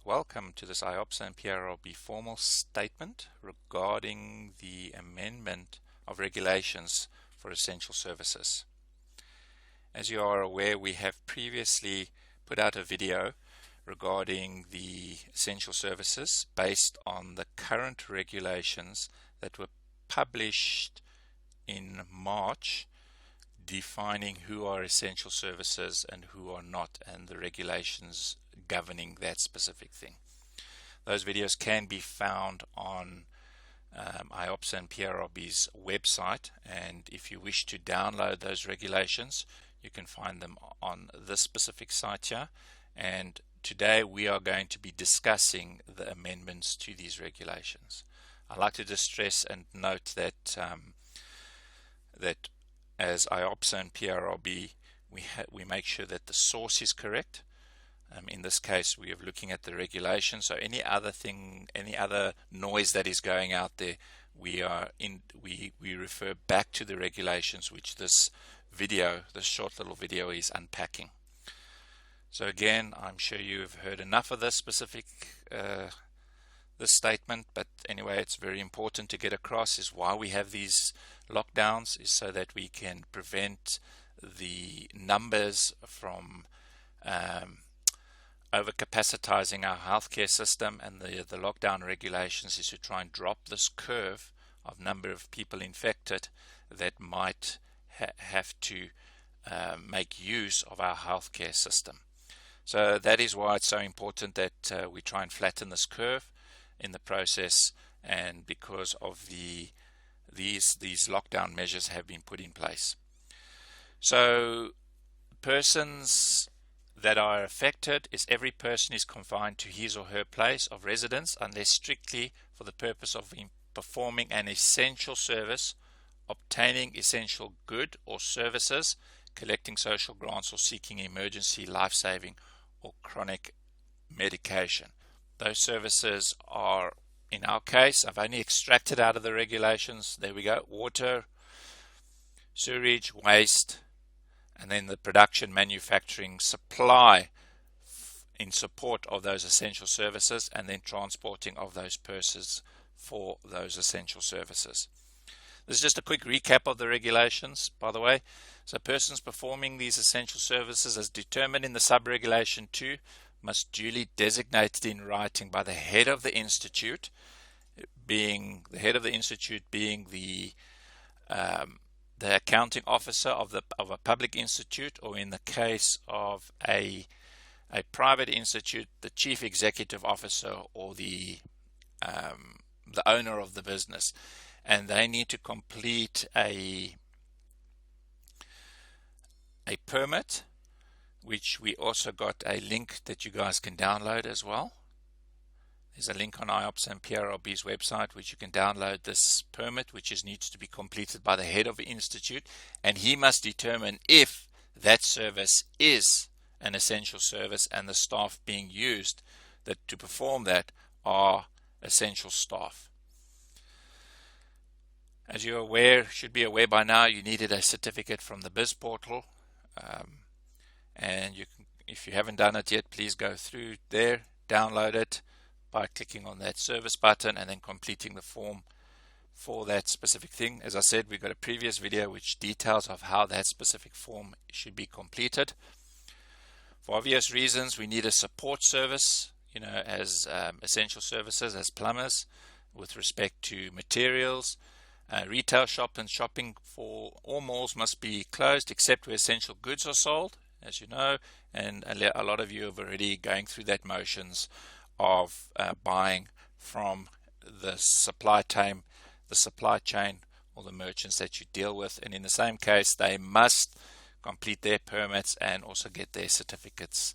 welcome to this IOPSA and PIRB formal statement regarding the amendment of regulations for essential services. As you are aware, we have previously put out a video regarding the essential services based on the current regulations that were published in March, defining who are essential services and who are not, and the regulations governing that specific thing. Those videos can be found on IOPSA and PIRB's website, and if you wish to download those regulations, you can find them on this specific site here. And today we are going to be discussing the amendments to these regulations. I'd like to just stress and note that that as IOPSA and PIRB, we make sure that the source is correct. In this case, we are looking at the regulation. So any other noise that is going out there, we refer back to the regulations, which this short little video is unpacking. So again, I'm sure you've heard enough of this specific this statement, but anyway, it's very important to get across is why we have these lockdowns, is so that we can prevent the numbers from overcapacitizing our healthcare system, and the lockdown regulations is to try and drop this curve of number of people infected that might have to make use of our healthcare system. So that is why it's so important that we try and flatten this curve in the process, and because of these lockdown measures have been put in place. So persons that are affected is every person is confined to his or her place of residence unless strictly for the purpose of performing an essential service, obtaining essential good or services, collecting social grants, or seeking emergency life-saving or chronic medication. Those services are, in our case, I've only extracted out of the regulations, there we go, water, sewage, waste, and then the production, manufacturing, supply in support of those essential services, and then transporting of those persons for those essential services. This is just a quick recap of the regulations, by the way. So persons performing these essential services as determined in the sub-regulation 2 must duly designated in writing by the head of the institute, being the accounting officer of a public institute, or in the case of a private institute, the chief executive officer, or the owner of the business. And they need to complete a permit, which we also got a link that you guys can download as well. There's a link on IOPSA and PIRB's website which you can download this permit, which needs to be completed by the head of the institute, and he must determine if that service is an essential service and the staff being used to perform that are essential staff. As you're should be aware by now, you needed a certificate from the Biz portal. And if you haven't done it yet, please go through there, download it by clicking on that service button and then completing the form for that specific thing. As I said, we've got a previous video which details of how that specific form should be completed. For obvious reasons, we need a support service, as essential services, as plumbers, with respect to materials. Retail shop and shopping for all malls must be closed except where essential goods are sold, as you know, and a lot of you have already going through that motions of buying from the supply chain or the merchants that you deal with. And in the same case, they must complete their permits and also get their certificates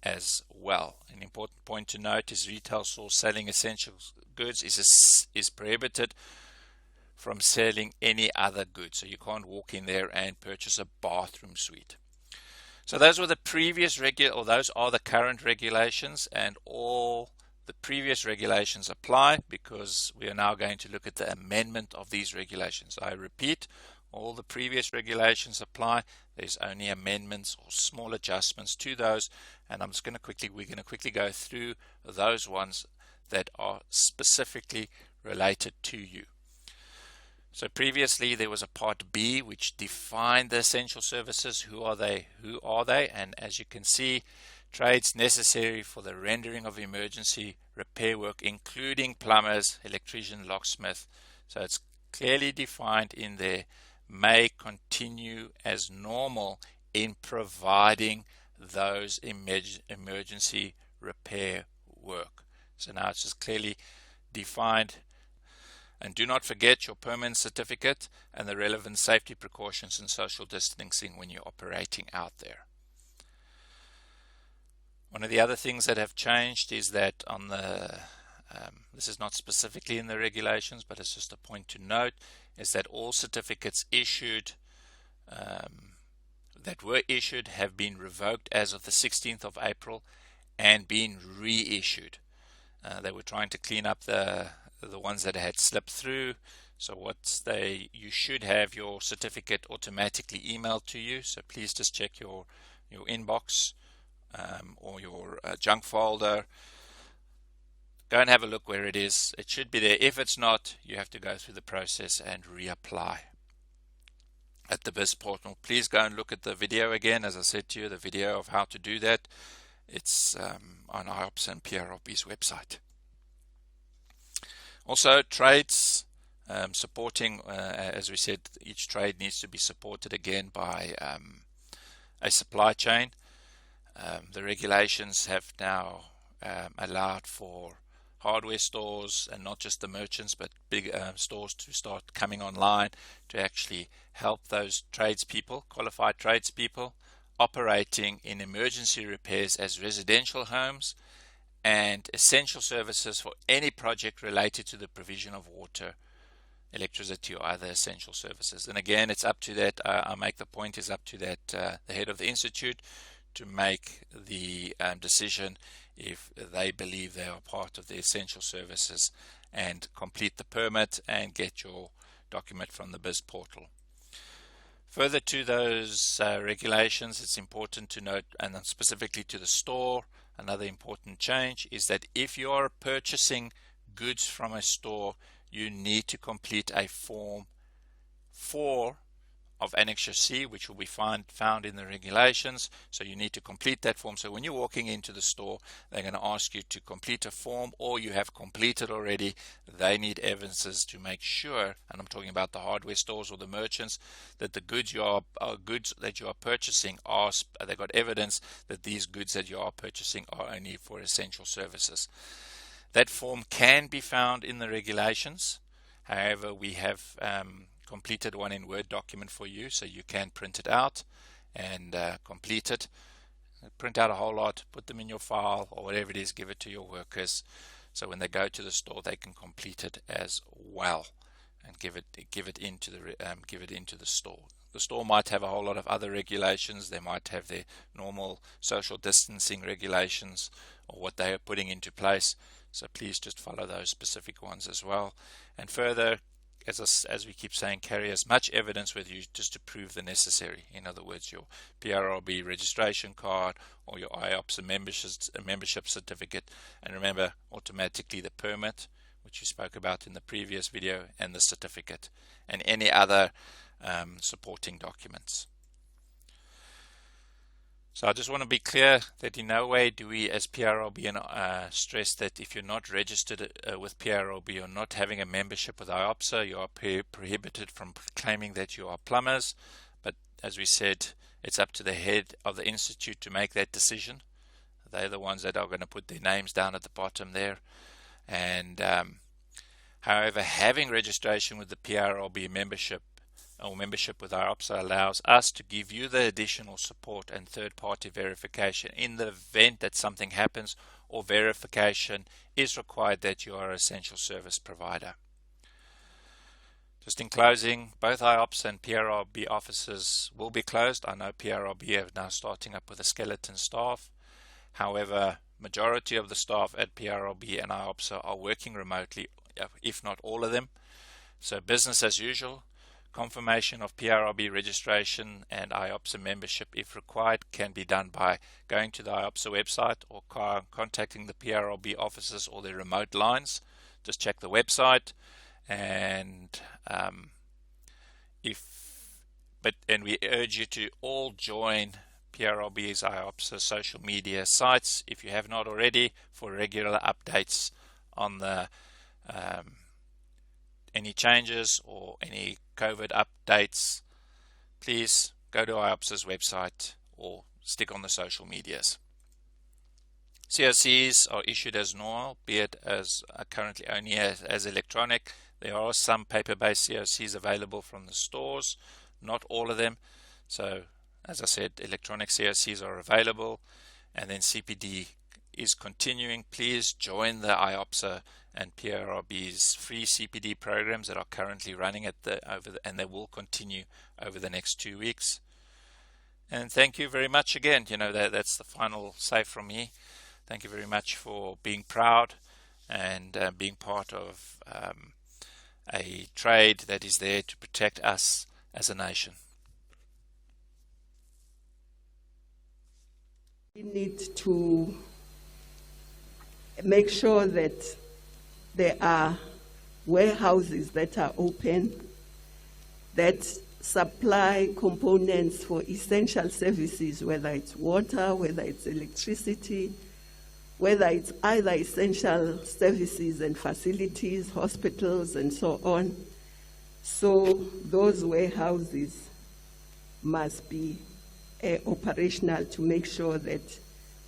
as well. An important point to note is retail stores selling essential goods is prohibited from selling any other goods. So you can't walk in there and purchase a bathroom suite. So those were the previous those are the current regulations, and all the previous regulations apply because we are now going to look at the amendment of these regulations. I repeat, all the previous regulations apply. There's only amendments or small adjustments to those, and we're going to quickly go through those ones that are specifically related to you. So previously there was a part B which defined the essential services. Who are they? And as you can see, trades necessary for the rendering of emergency repair work, including plumbers, electrician, locksmith. So it's clearly defined in there, may continue as normal in providing those emergency repair work. So now it's just clearly defined. And do not forget your permanent certificate and the relevant safety precautions and social distancing when you're operating out there. One of the other things that have changed is that on the this is not specifically in the regulations, but it's just a point to note, is that all certificates issued that were issued have been revoked as of the 16th of April and been reissued. They were trying to clean up the ones that had slipped through. So you should have your certificate automatically emailed to you. So please just check your inbox or your junk folder. Go and have a look where it is. It should be there. If it's not, you have to go through the process and reapply at the BIS portal. Please go and look at the video again. As I said to you, the video of how to do that, it's on IOPSA and PIRB's website. Also, trades supporting, as we said, each trade needs to be supported again by a supply chain. The regulations have now allowed for hardware stores, and not just the merchants, but big stores to start coming online to actually help those tradespeople, qualified tradespeople, operating in emergency repairs as residential homes and essential services for any project related to the provision of water, electricity, or other essential services. And again, it's up to that, I make the point, is up to that the head of the institute to make the decision if they believe they are part of the essential services, and complete the permit and get your document from the BIS portal. Further to those regulations, it's important to note, and specifically to the store, another important change is that if you are purchasing goods from a store, you need to complete a Form 4 of Annexure C, which will be found in the regulations. So you need to complete that form. So when you're walking into the store, they're going to ask you to complete a form, or you have completed already. They need evidences to make sure, and I'm talking about the hardware stores or the merchants, that the goods that you are purchasing they've got evidence that these goods that you are purchasing are only for essential services. That form can be found in the regulations. However, we have completed one in Word document for you, so you can print it out and complete it. Print out a whole lot, put them in your file or whatever it is, give it to your workers, so when they go to the store they can complete it as well and give it into the store. The store might have a whole lot of other regulations. They might have their normal social distancing regulations or what they are putting into place, so please just follow those specific ones as well. And further, as we keep saying, carry as much evidence with you just to prove the necessary. In other words, your PIRB registration card or your IOPSA membership certificate. And remember, automatically the permit, which you spoke about in the previous video, and the certificate, and any other supporting documents. So I just want to be clear that in no way do we as PIRB stress that if you're not registered with PIRB or not having a membership with IOPSA, you are prohibited from claiming that you are plumbers. But as we said, it's up to the head of the institute to make that decision. They're the ones that are going to put their names down at the bottom there. And however, having registration with the PIRB membership with IOPSA allows us to give you the additional support and third-party verification in the event that something happens or verification is required that you are an essential service provider. Just in closing, both IOPSA and PIRB offices will be closed. I know PIRB are now starting up with a skeleton staff. However, majority of the staff at PIRB and IOPSA are working remotely, if not all of them. So business as usual. Confirmation of PRRB registration and IOPSA membership, if required, can be done by going to the IOPSA website or contacting the PRRB offices or their remote lines. Just check the website, and we urge you to all join PRRB's IOPSA social media sites if you have not already, for regular updates on the any changes or any COVID updates. Please go to IOPSA's website or stick on the social medias. COCs are issued as normal, be it as currently only as electronic. There are some paper-based COCs available from the stores, not all of them. So, as I said, electronic COCs are available, and then CPD is continuing. Please join the IOPSA and PRRB's free CPD programs that are currently running and they will continue over the next 2 weeks. And thank you very much again. That's the final say from me. Thank you very much for being proud and being part of a trade that is there to protect us as a nation. We need to make sure that there are warehouses that are open, that supply components for essential services, whether it's water, whether it's electricity, whether it's either essential services and facilities, hospitals, and so on. So those warehouses must be operational to make sure that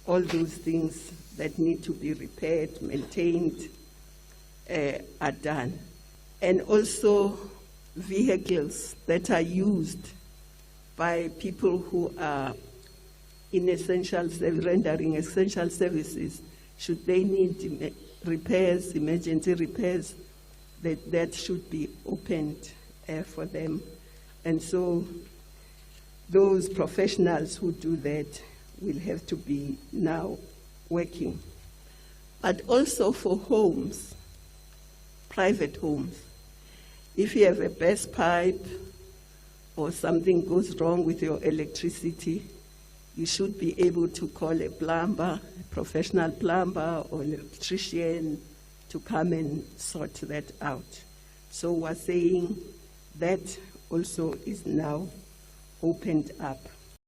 all those things that need to be repaired, maintained, are done. And also vehicles that are used by people who are in rendering essential services, should they need repairs, emergency repairs, that should be opened for them. And so those professionals who do that will have to be now working. But also for homes, private homes. If you have a burst pipe or something goes wrong with your electricity, you should be able to call a plumber, a professional plumber or an electrician to come and sort that out. So we're saying that also is now opened up.